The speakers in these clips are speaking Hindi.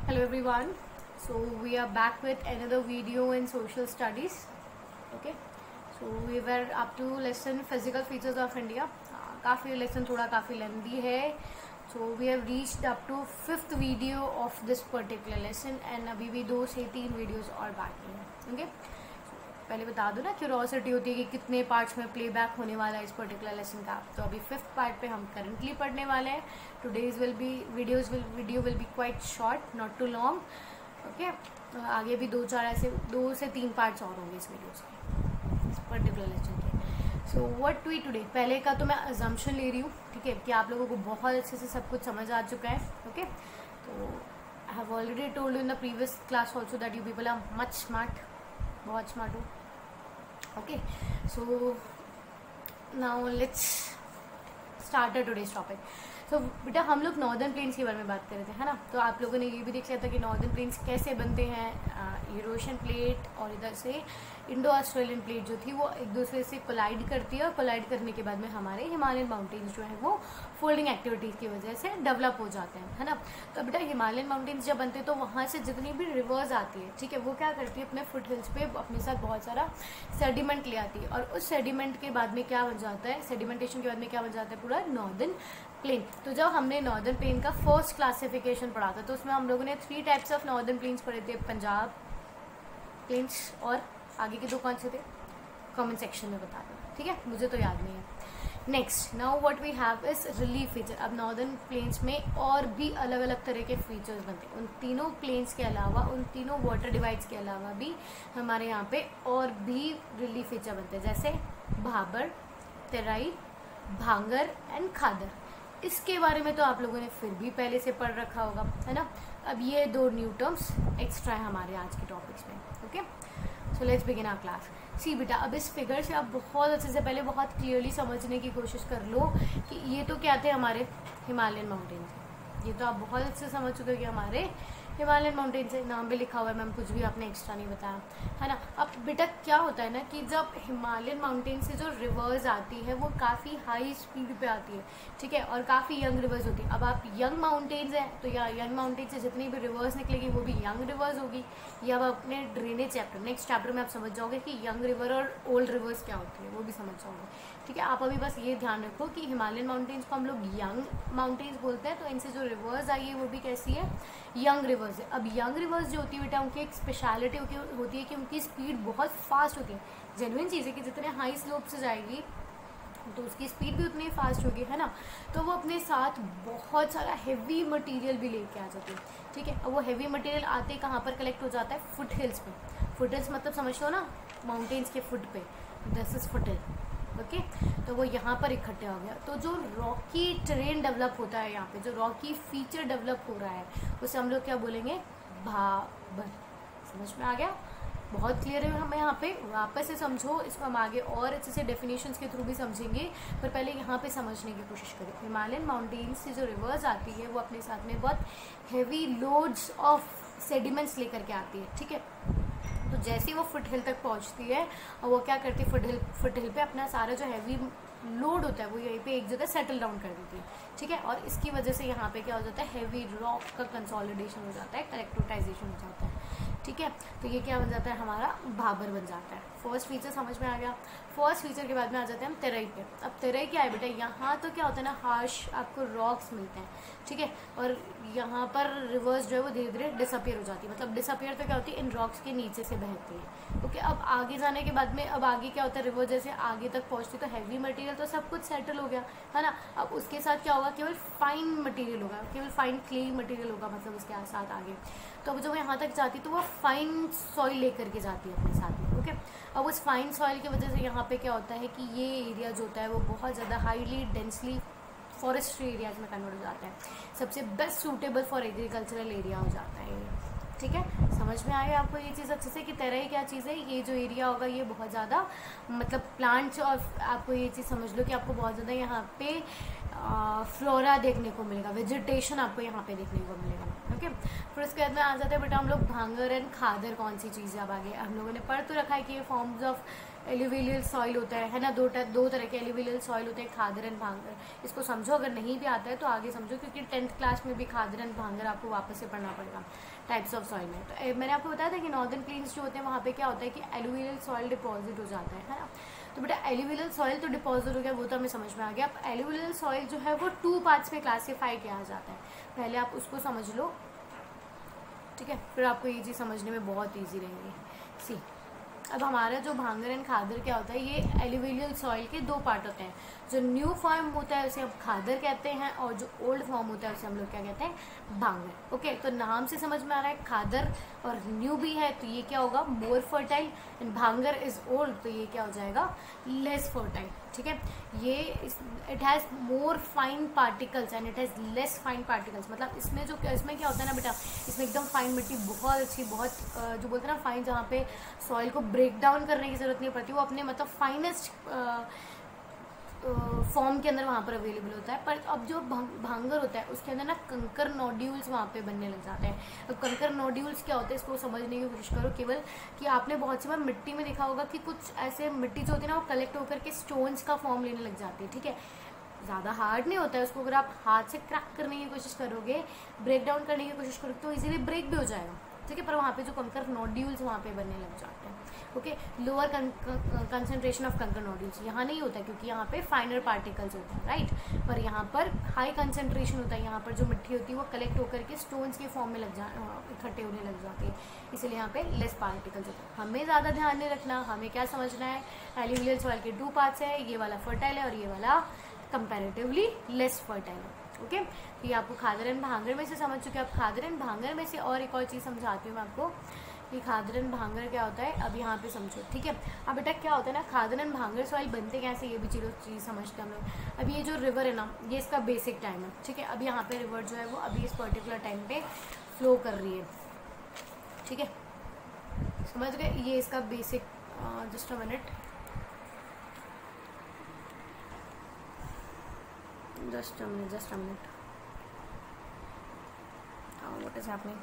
Hello everyone. So we are back with another video in social studies. Okay. So we were up to lesson physical features of India. काफ़ी lesson थोड़ा काफ़ी lengthy है. So we have reached up to 5th video of this particular lesson and अभी भी 2 से 3 videos और बाकी हैं. Okay. पहले बता दो ना क्यूरोसिटी होती है कि कितने पार्ट्स में प्लेबैक होने वाला है इस पर्टिकुलर लेसन का. तो अभी 5th पार्ट पे हम करंटली पढ़ने वाले हैं. Today's video will be quite short, not too long. Okay. आगे भी 2 से 3 पार्ट्स और होंगे इस वीडियो से, इस पर्टिकुलर लेसन के. सो व्हाट टू टुडे, पहले का तो मैं अजम्पशन ले रही हूँ, ठीक है, कि आप लोगों को बहुत अच्छे से सब कुछ समझ आ चुका है. ओके. तो I have already told you in the previous class also that you people are much smart, बहुत स्मार्ट हो. Okay, so now let's start our today's topic. तो बेटा हम लोग नॉर्दर्न प्लेन्स के बारे में बात कर रहे थे, है ना. तो आप लोगों ने ये भी देख लिया था कि नॉर्दर्न प्लेन्स कैसे बनते हैं. यूरोशियन प्लेट और इधर से इंडो ऑस्ट्रेलियन प्लेट जो थी वो एक दूसरे से कोलाइड करती है, और कोलाइड करने के बाद में हमारे हिमालयन माउंटेन्स जो है वो फोल्डिंग एक्टिविटीज़ की वजह से डेवलप हो जाते हैं, है ना. तो बेटा हिमालयन माउंटेन्स जब बनते हैं तो वहाँ से जितनी भी रिवर्स आती है, ठीक है, वो क्या करती है अपने फुट हिल्स पे अपने साथ बहुत सारा सेडिमेंट ले आती है, और उस सेडिमेंट के बाद में क्या बन जाता है, सेडिमेंटेशन के बाद में क्या बन जाता है, पूरा नॉर्दर्न प्लेन. तो जब हमने नॉर्दर्न प्लेन का फर्स्ट क्लासिफिकेशन पढ़ा था तो उसमें हम लोगों ने 3 टाइप्स ऑफ नॉर्दर्न प्लेन्स पढ़े थे. पंजाब प्लेन्स और आगे के 2 कौन से थे, कमेंट सेक्शन में बता दो, ठीक है, मुझे तो याद नहीं है. Next, now what we have is relief feature. अब नॉर्दर्न प्लेन्स में और भी अलग अलग तरह के फीचर्स बनते हैं. उन तीनों प्लेन्स के अलावा, उन तीनों वाटर डिवाइड्स के अलावा भी हमारे यहाँ पे और भी रिलीफ फीचर बनते हैं, जैसे भाबर, तेराई, भांगर एंड खादर. इसके बारे में तो आप लोगों ने फिर भी पहले से पढ़ रखा होगा, है ना. अब ये 2 न्यू टर्म्स एक्स्ट्रा है हमारे आज के टॉपिक्स में. Okay, so let's begin our class. See बेटा, अब इस फिगर से आप बहुत अच्छे से पहले बहुत क्लियरली समझने की कोशिश कर लो कि ये तो क्या थे, हमारे हिमालयन माउंटेन्स. ये तो आप बहुत अच्छे से समझ चुके हो कि हमारे हिमालयन माउंटेन्स है, नाम भी लिखा हुआ है, मैम कुछ भी आपने एक्स्ट्रा नहीं बताया, है ना. अब बेटा क्या होता है ना कि जब हिमालयन माउंटेन से जो रिवर्स आती है वो काफ़ी हाई स्पीड पे आती है, ठीक है, और काफ़ी यंग रिवर्स होती है. अब आप यंग माउंटेन्स हैं तो या यंग माउंटेन से जितनी भी रिवर्स निकलेगी वो भी यंग रिवर्स होगी. या अब अपने ड्रेनेज चैप्टर, नेक्स्ट चैप्टर में आप समझ जाओगे कि यंग रिवर और ओल्ड रिवर्स क्या होती है, वो भी समझ जाओगे, ठीक है. आप अभी बस ये ध्यान रखो कि हिमालयन माउंटेन्स को हम लोग यंग माउंटेन्स बोलते हैं, तो इनसे जो रिवर्स आई है वो भी कैसी है, यंग रिवर्स है. अब यंग रिवर्स जो होती है बेटा, उनकी एक स्पेशलिटी होती है कि उनकी स्पीड बहुत फास्ट होती है. जेन्युइन चीज़ है कि जितने हाई स्लोप से जाएगी तो उसकी स्पीड भी उतनी फास्ट होगी, है ना. तो वो अपने साथ बहुत सारा हेवी मटेरियल भी लेके आ जाती है, ठीक है. अब वो हेवी मटेरियल आते कहाँ पर कलेक्ट हो जाता है, फुट हिल्स पे. फुट हिल्स मतलब समझ लो ना, माउंटेन्स के फुट पे, this is foot hill. Okay, तो वो यहाँ पर इकट्ठे हो गया. तो जो रॉकी टेरेन डेवलप होता है यहाँ पे, जो रॉकी फीचर डेवलप हो रहा है, उसे हम लोग क्या बोलेंगे, भाबर. समझ में आ गया, बहुत क्लियर है. हमें यहाँ पे वापस से समझो, इसको हम आगे और अच्छे से डेफिनेशंस के थ्रू भी समझेंगे, पर पहले यहाँ पे समझने की कोशिश करें. हिमालयन माउंटेन्स से जो रिवर्स आती है वो अपने साथ में बहुत हैवी लोड्स ऑफ सेडिमेंट्स लेकर के आती है, ठीक है. तो जैसे ही वो फुट हिल तक पहुंचती है और वो क्या करती है, फुट हिल पे अपना सारा जो हैवी लोड होता है वो यहीं पे एक जगह सेटल डाउन कर देती है, ठीक है. और इसकी वजह से यहाँ पे क्या हो जाता है, हैवी रॉक का कंसोलिडेशन हो जाता है, कलेक्टोटाइजेशन हो जाता है, ठीक है. तो ये क्या बन जाता है, हमारा भाबर बन जाता है. फर्स्ट फीचर समझ में आ गया. फर्स्ट फीचर के बाद में आ जाते हैं हम तेरई पे. अब तेरई क्या है बेटा, यहाँ तो क्या होता है ना, हार्श आपको रॉक्स मिलते हैं, ठीक है, और यहाँ पर रिवर्स जो है वो धीरे धीरे डिसअपियर हो जाती है. मतलब डिसअपियर तो क्या होती है, इन रॉक्स के नीचे से बहती है. ओके, अब आगे जाने के बाद में, अब आगे क्या होता है, रिवर जैसे आगे तक पहुँचती तो हैवी मटेरियल तो सब कुछ सेटल हो गया, है ना. अब उसके साथ क्या होगा, केवल फाइन मटेरियल होगा, केवल फाइन क्ले मटेरियल होगा, मतलब उसके साथ आगे. तो अब जब यहाँ तक जाती तो वो फाइन सॉइल लेकर के जाती है अपने साथ में. ओके, अब उस फाइन सॉइल की वजह से यहाँ पे क्या होता है कि ये एरिया जो होता है वो बहुत ज़्यादा हाईली डेंसली फॉरेस्ट्री एरियाज में कन्वर्ट हो जाता है. सबसे best suitable for agricultural area हो जाता है ये, ठीक है. समझ में आया आपको ये चीज़ अच्छे से कि तेरई क्या चीज़ है. ये जो एरिया होगा ये बहुत ज़्यादा मतलब प्लांट्स, और आपको ये चीज़ समझ लो कि आपको बहुत ज़्यादा यहाँ पे फ्लोरा देखने को मिलेगा, वेजिटेशन आपको यहाँ पे देखने को मिलेगा। ओके, फिर उसके बाद में आ जाते हैं बेटा हम लोग भांगर एंड खादर कौन सी चीज़ है। अब आगे हम लोगों ने पढ़ तो रखा है कि ये फॉर्म्स ऑफ एल्यूवियल सॉइल होता है ना, दो तरह के एल्यूवियल सॉइल होते हैं, खादर एंड भांगर। इसको समझो, अगर नहीं भी आता है तो आगे समझो, क्योंकि 10th क्लास में भी खादर एंड भांगर आपको वापस से पढ़ना पड़ेगा टाइप्स ऑफ सॉइल में। तो मैंने आपको बताया था कि नॉर्दर्न प्लेन्स जो होते हैं वहाँ पे क्या होता है कि एल्यूवियल सॉइल डिपॉजिट हो जाता है ना। तो बेटा एल्यूवियल सॉइल तो डिपॉजिट हो गया, वो तो हमें समझ में आ गया। अब एल्यूवियल सॉइल जो है वो 2 पार्ट्स में क्लासीफाई किया जाता है, पहले आप उसको समझ लो, ठीक है, फिर आपको ये चीज़ समझने में बहुत ईजी रहेगी। सी, अब हमारा जो भांगर एंड खादर क्या होता है, ये एल्यूवियल सॉइल के 2 पार्ट होते हैं। जो न्यू फॉर्म होता है उसे हम खादर कहते हैं, और जो ओल्ड फॉर्म होता है उसे हम लोग क्या कहते हैं, भांगर। ओके, तो नाम से समझ में आ रहा है खादर और न्यू भी है तो ये क्या होगा, मोर फर्टाइल, एंड भांगर इज ओल्ड तो ये क्या हो जाएगा, लेस फर्टाइल। ठीक है, ये it has more fine particles and it has less fine particles. मतलब इसमें क्या होता है ना बेटा, इसमें एकदम फाइन मिट्टी बहुत अच्छी, बहुत जो बोलते हैं ना फाइन, जहाँ पे सॉइल को ब्रेक डाउन करने की जरूरत नहीं पड़ती, वो अपने मतलब फाइनेस्ट फॉर्म के अंदर वहाँ पर अवेलेबल होता है। पर अब जो भांगर होता है उसके अंदर ना कंकर नोड्यूल्स वहाँ पे बनने लग जाते हैं। अब कंकर नोड्यूल्स क्या होते हैं, इसको समझने की कोशिश करो केवल, कि आपने बहुत सी बार मिट्टी में देखा होगा कि कुछ ऐसे मिट्टी जो होती है ना वो कलेक्ट होकर के स्टोन्स का फॉर्म लेने लग जाती है। ठीक है, ज़्यादा हार्ड नहीं होता है, उसको अगर आप हाथ से क्रैक करने की कोशिश करोगे, ब्रेक डाउन करने की कोशिश करोगे तो इजीली ब्रेक भी हो जाएगा। ठीक है, पर वहाँ पे जो कंकर नोड्यूल्स वहाँ पे बनने लग जाते हैं। ओके, लोअर कंसंट्रेशन ऑफ कंकर नोड्यूल्स यहाँ नहीं होता क्योंकि यहाँ पे फाइनर पार्टिकल्स होते हैं, राइट। पर यहाँ पर हाई कंसंट्रेशन होता है, यहाँ पर जो मिट्टी होती है वो कलेक्ट होकर के स्टोन्स के फॉर्म में इकट्ठे होने लग जाती है, इसलिए यहाँ पे लेस पार्टिकल्स होते हैं। हमें ज़्यादा ध्यान नहीं रखना, हमें क्या समझना है, एल्यूवियल सॉइल के 2 पार्ट्स है, ये वाला फर्टाइल है और ये वाला कंपैरेटिवली लेस फर्टाइल है। ओके, ये आपको खादर एंड भांगर में से समझ चुके हैं। आप खादर एंड भांगर में से और एक और चीज़ समझाती हूँ मैं आपको कि खादर एंड भांगर क्या होता है, अब यहाँ पे समझो। ठीक है, अब बेटा क्या होता है ना, खादर एंड भांगर सॉइल बनते कैसे, ये भी चीज़ समझते हैं हम लोग। अब ये जो रिवर है ना, ये इसका बेसिक टाइम है। ठीक है, अब यहाँ पे रिवर जो है वो अभी इस पर्टिकुलर टाइम पे फ्लो कर रही है। ठीक है, समझ गए, ये इसका basic, just a minute, just a minute, what is happening?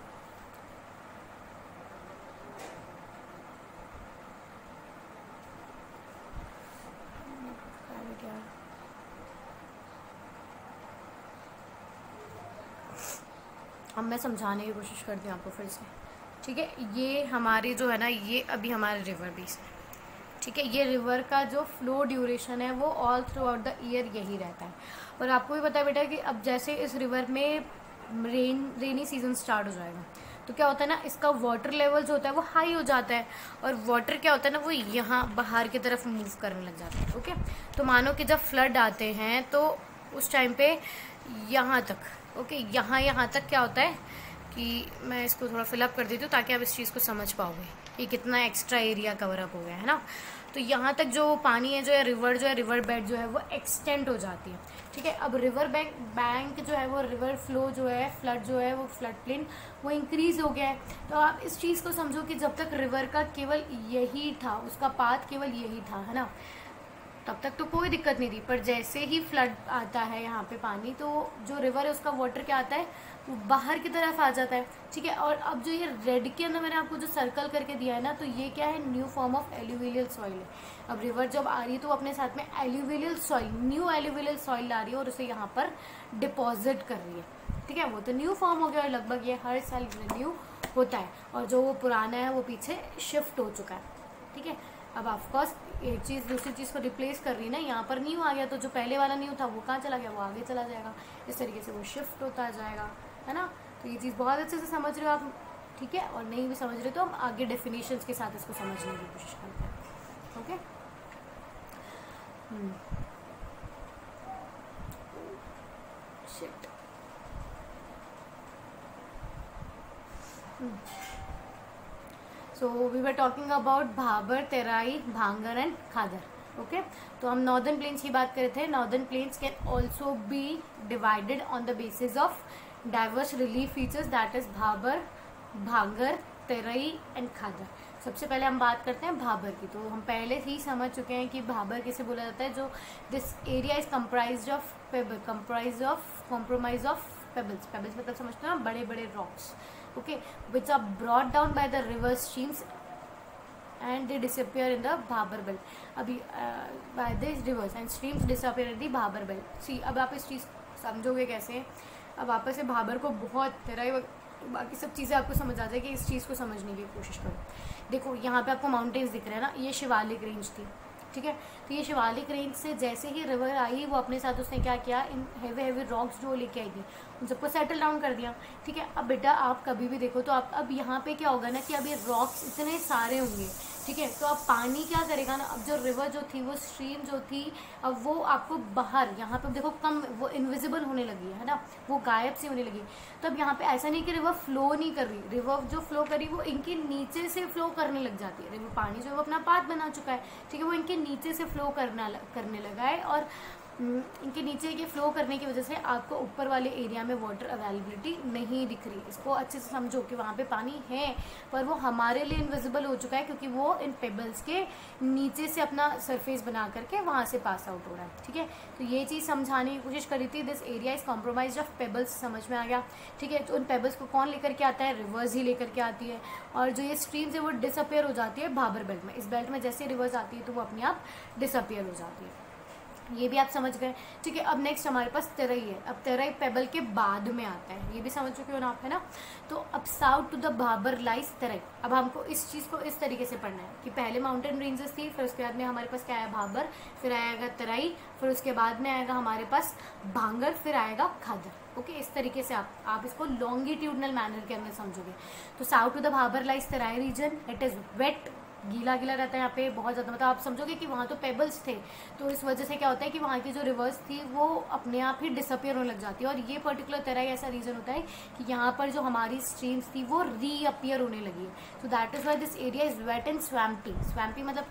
अब मैं समझाने की कोशिश करती हूँ आपको फिर से। ठीक है, ये हमारी जो है ना, ये अभी हमारे रिवर बेस है। ठीक है, ये रिवर का जो फ्लो ड्यूरेशन है वो all through out the year यही रहता है। और आपको भी पता है बेटा कि अब जैसे इस रिवर में रेनी सीजन स्टार्ट हो जाएगा तो क्या होता है ना, इसका वाटर लेवल जो होता है वो हाई हो जाता है, और वाटर क्या होता है ना, वो यहाँ बाहर की तरफ मूव करने लग जाता है। ओके, तो मानो कि जब फ्लड आते हैं तो उस टाइम पे यहाँ तक, ओके, यहाँ तक क्या होता है कि मैं इसको थोड़ा फिलअप कर देती हूँ ताकि आप इस चीज़ को समझ पाओगे कि कितना एक्स्ट्रा एरिया कवर अप हो गया है ना। तो यहाँ तक जो पानी है, जो है रिवर बेड जो है वो एक्सटेंड हो जाती है। ठीक है, अब रिवर बैंक जो है वो रिवर फ्लो जो है, फ्लड जो है वो फ्लड प्लेन वो इंक्रीज हो गया है। तो आप इस चीज़ को समझो कि जब तक रिवर का केवल यही था, उसका पाथ केवल यही था, है ना, तब तक तो कोई दिक्कत नहीं थी। पर जैसे ही फ्लड आता है यहाँ पे पानी, तो जो रिवर है उसका वाटर क्या आता है, वो बाहर की तरफ आ जाता है। ठीक है, और अब जो ये रेड के अंदर मैंने आपको जो सर्कल करके दिया है ना, तो ये क्या है, new form of alluvial soil है। अब रिवर जब आ रही है तो अपने साथ में alluvial soil, new alluvial soil ला रही है और उसे यहाँ पर डिपॉजिट कर रही है। ठीक है, वो तो न्यू फॉर्म हो गया और लगभग ये हर साल रिन्यू होता है, और जो वो पुराना है वो पीछे शिफ्ट हो चुका है। ठीक है, अब ऑफकोर्स एक चीज़ दूसरी चीज़ को रिप्लेस कर रही है ना, यहाँ पर न्यू आ गया तो जो पहले वाला न्यू था वो कहाँ चला गया, वो आगे चला जाएगा। इस तरीके से वो शिफ्ट होता जाएगा, है ना। तो ये चीज़ बहुत अच्छे से समझ रहे हो आप। ठीक है, और नहीं भी समझ रहे तो हम आगे डेफिनेशंस के साथ इसको समझने की कोशिश करते हैं। Okay, shit, so we were talking about Bhabar, Terai, Bhangar and Khadar. Okay, तो हम नॉर्दर्न प्लेन्स की बात कर रहे थे। Northern plains can also be divided on the basis of diverse relief features, that is Bhabar, भांगर, तेरई एंड खादर। सबसे पहले हम बात करते हैं भाबर की। तो हम पहले ही समझ चुके हैं कि भाबर किसे बोला जाता है, जो this area is comprised of pebble, compromise of pebbles. Pebbles मतलब समझते हो ना, बड़े बड़े rocks, okay, which are brought down by the river streams and they disappear in the Bhabar belt. अभी by these rivers and streams disappear in the Bhabar belt. See, अब आप इस चीज़ समझोगे कैसे। अब वापस से भाबर को बहुत तरह बाकी सब चीज़ें आपको समझ आ जाएगी। इस चीज़ को समझने की कोशिश करो। देखो यहाँ पे आपको माउंटेन्स दिख रहे हैं ना, ये शिवालिक रेंज थी, ठीक है। तो ये शिवालिक रेंज से जैसे ही रिवर आई, वो अपने साथ उसने क्या किया, इन हैवी रॉक्स जो लेके आई थी उन सबको सेटल डाउन कर दिया, ठीक है। अब बेटा आप कभी भी देखो तो आप अब यहाँ पे क्या होगा ना कि अब ये रॉक्स इतने सारे होंगे, ठीक है। तो अब पानी क्या करेगा ना, अब जो रिवर जो थी, वो स्ट्रीम जो थी, अब वो आपको बाहर यहाँ पे देखो कम, वो इनविजिबल होने लगी है ना, वो गायब सी होने लगी। तो अब यहाँ पे ऐसा नहीं कि रिवर फ्लो नहीं कर रही, रिवर जो फ्लो करी वो इनके नीचे से फ्लो करने लग जाती है। रिवर पानी जो है वो अपना पाथ बना चुका है, ठीक है, वो इनके नीचे से फ्लो करने लगा है। और इनके नीचे के फ्लो करने की वजह से आपको ऊपर वाले एरिया में वाटर अवेलेबिलिटी नहीं दिख रही। इसको अच्छे से समझो कि वहाँ पे पानी है, पर वो हमारे लिए इनविजिबल हो चुका है, क्योंकि वो इन पेबल्स के नीचे से अपना सरफेस बना करके वहाँ से पास आउट हो रहा है, ठीक है। तो ये चीज़ समझाने की कोशिश करी थी। This area is compromise of pebbles, समझ में आ गया, ठीक है। तो उन पेबल्स को कौन लेकर के आता है, रिवर्स ही लेकर के आती है। और जो ये स्ट्रीम्स है वो डिसअपेयर हो जाती है भाबर बेल्ट में। इस बेल्ट में जैसे रिवर्स आती है तो वो अपने आप डिसअपेयर हो जाती है। ये भी आप समझ गए, ठीक है। अब नेक्स्ट हमारे पास तेरई है। अब तेरई पेबल के बाद में आता है, ये भी समझ चुके हो ना आप, है ना। तो अब south to the Bhabar lies Terai. अब हमको इस चीज़ को इस तरीके से पढ़ना है कि पहले माउंटेन रेंजेस थी, फिर उसके बाद में हमारे पास क्या आया, भाबर, फिर आएगा तेरई, फिर उसके बाद में आएगा हमारे पास भांगर, फिर आएगा खादर, ओके। इस तरीके से आप इसको लॉन्गिट्यूडनल मैनर के अंदर समझोगे। तो south to the Bhabar lies Terai region, it is wet, गीला गीला रहता है यहाँ पे बहुत ज़्यादा, मतलब आप समझोगे कि वहाँ तो पेबल्स थे, तो इस वजह से क्या होता है कि वहाँ की जो रिवर्स थी वो अपने आप ही डिसअपियर होने लग जाती है। और ये पर्टिकुलर तरह ऐसा रीज़न होता है कि यहाँ पर जो हमारी स्ट्रीम्स थी वो रीअपियर होने लगी है। तो that is why this area is wet and swampy. Swampy मतलब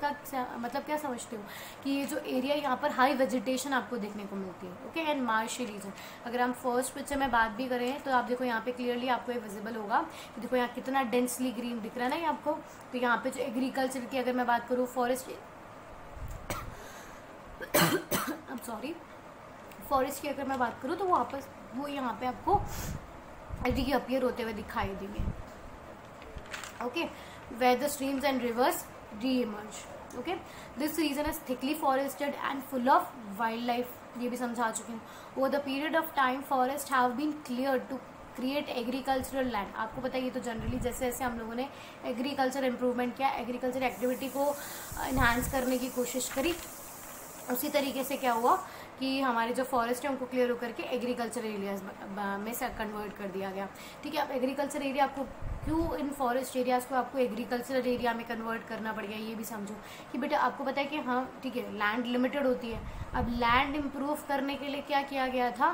क्या समझते हो कि ये जो एरिया यहाँ पर हाई वेजिटेशन आपको देखने को मिलती है, ओके, एंड मार्शी रीजन। अगर हम फर्स्ट पिक्चर में बात भी करें तो आप देखो यहाँ पे क्लियरली आपको ये विजिबल होगा कि देखो यहाँ कितना डेंसली ग्रीन दिख रहा है ना ये आपको। तो यहाँ पे जो एग्रीकल्चर की अगर मैं बात करूँ, फॉरेस्ट फॉरेस्ट की अगर मैं बात करूँ तो वो यहाँ पे आपको रीअपियर होते हुए दिखाई देंगे, okay, where the streams and rivers re-emerge, okay. This region is thickly forested and full of wildlife, ये भी समझा चुकी हूँ। Over the period of time forest have been clear to create agricultural land. आपको पता है ये तो जनरली जैसे जैसे हम लोगों ने एग्रीकल्चर इम्प्रूवमेंट किया, एग्रीकल्चर एक्टिविटी को इन्हांस करने की कोशिश करी, उसी तरीके से क्या हुआ कि हमारे जो फॉरेस्ट है उनको क्लियर होकर के एग्रीकल्चर एरियाज में से कन्वर्ट कर दिया गया, ठीक है। अब एग्रीकल्चर एरिया आपको क्यों, इन फॉरेस्ट एरियाज़ को आपको एग्रीकल्चरल एरिया में कन्वर्ट करना पड़ गया, ये भी समझो कि बेटा आपको पता है कि हाँ ठीक है, लैंड लिमिटेड होती है। अब लैंड इम्प्रूव करने के लिए क्या किया गया था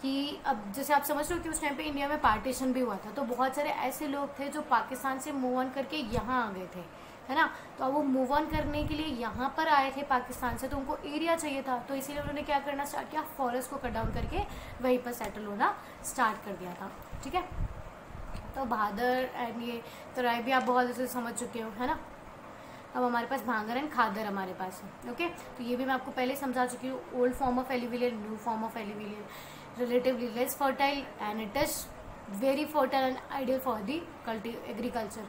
कि अब जैसे आप समझ रहे हो कि उस टाइम पे इंडिया में पार्टीशन भी हुआ था, तो बहुत सारे ऐसे लोग थे जो पाकिस्तान से मूव ऑन करके यहाँ आ गए थे, है ना। तो अब वो मूव ऑन करने के लिए यहाँ पर आए थे पाकिस्तान से, तो उनको एरिया चाहिए था, तो इसीलिए उन्होंने क्या करना स्टार्ट किया, फॉरेस्ट को कट डाउन करके वहीं पर सेटल होना स्टार्ट कर दिया था, ठीक है। तो भादर एंड ये तराई भी आप बहुत अच्छे से समझ चुके हो, है ना। अब हमारे पास भांगर एंड खादर हमारे पास है, ओके। तो ये भी मैं आपको पहले समझा चुकी हूँ। Old form of alluvial, new form of alluvial, relatively less fertile and it is very fertile and ideal for the agriculture.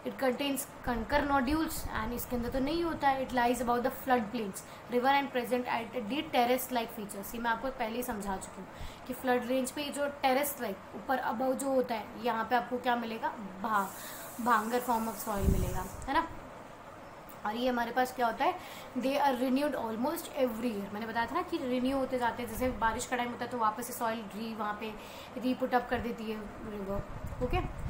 It contains kankar nodules and इसके अंदर तो नहीं होता है। It lies about the flood plains, river and present at the terrace like features. ये मैं आपको पहले ही समझा चुकी हूँ कि फ्लड रेंज पे जो टेरेस लाइक ऊपर अबव जो होता है, यहाँ पे आपको क्या मिलेगा, भांगर फॉर्म ऑफ सॉइल मिलेगा, है ना। और ये हमारे पास क्या होता है, they are renewed almost every year. मैंने बताया था ना कि रिन्यू होते जाते हैं, जैसे बारिश का टाइम होता है तो वापस से सॉइल वहाँ पे रीपुट अप कर देती है river, okay.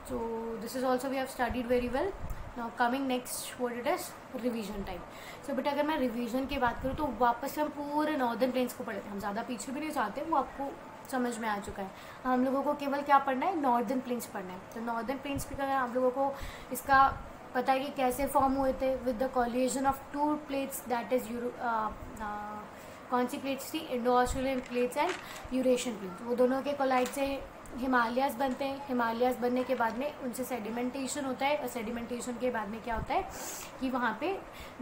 So this is also we have studied very well. Now coming next, what it is, revision time. So बेटा अगर मैं रिवीजन की बात करूँ तो वापस से हम पूरे नॉर्दर्न प्लेन्स को पढ़े थे, हम ज़्यादा पीछे भी नहीं जाते, वो आपको समझ में आ चुका है। हम लोगों को केवल क्या पढ़ना है, नॉर्दर्न प्लेन्स पढ़ना है। तो नॉर्दर्न प्लेन्स पे अगर हम लोगों को इसका पता है कि कैसे फॉर्म हुए थे, with the collision of to plates, that is कौन सी प्लेट्स थी, Indo Australian plates and Eurasian plates. वो दोनों के कोलाइड से हिमालयाज बनते हैं, हिमालयाज बनने के बाद में उनसे सेडिमेंटेशन होता है, और सेडिमेंटेशन के बाद में क्या होता है कि वहाँ पे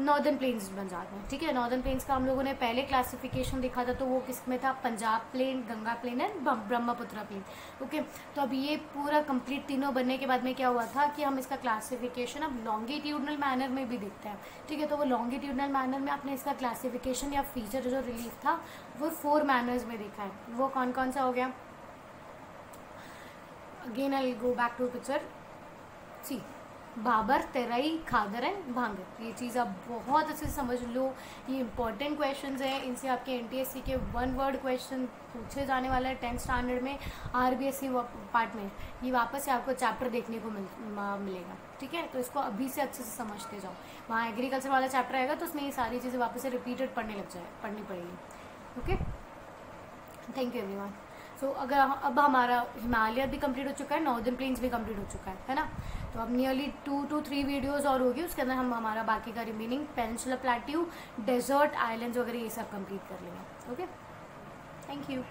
नॉर्दर्न प्लेन्स बन जाते हैं। ठीक है, नॉर्दर्न प्लेन्स का हम लोगों ने पहले क्लासिफिकेशन देखा था, तो वो किस में था, Punjab plain, Ganga plain and Brahmaputra plain. Okay, तो अब ये पूरा कंप्लीट तीनों बनने के बाद में क्या हुआ था कि हम इसका क्लासिफिकेशन अब लॉन्गिट्यूडनल मैनर में भी देखते हैं। ठीक है, तो वो लॉन्गिट्यूडनल मैनर में आपने इसका क्लासिफिकेशन या फीचर जो रिलीफ था वो 4 मैनर्स में देखा है। वो कौन कौन सा हो गया? Again I'll go back to picture. See, Bhabar, Terai, Khadar and Bhangar. ये चीज़ आप बहुत अच्छे से समझ लो, ये इंपॉर्टेंट क्वेश्चंस हैं, इनसे आपके एनटीएससी के 1 वर्ड क्वेश्चन पूछे जाने वाला है 10th स्टैंडर्ड में, आरबीएससी पार्ट में। ये वापस से आपको चैप्टर देखने को मिलेगा। ठीक है, तो इसको अभी से अच्छे से समझते जाओ। वहाँ एग्रीकल्चर वाला चैप्टर आएगा तो उसमें ये सारी चीज़ें वापस से रिपीटेड पढ़नी पड़ेगी। Okay, thank you everyone. So अगर अब हमारा हिमालय भी कंप्लीट हो चुका है, नॉर्दर्न प्लेन्स भी कंप्लीट हो चुका है ना। तो अब नियरली 2 to 3 वीडियोस और होगी, उसके अंदर हम हमारा बाकी का remaining peninsular plateau, desert, islands वगैरह ये सब कंप्लीट कर लेंगे। Okay, thank you.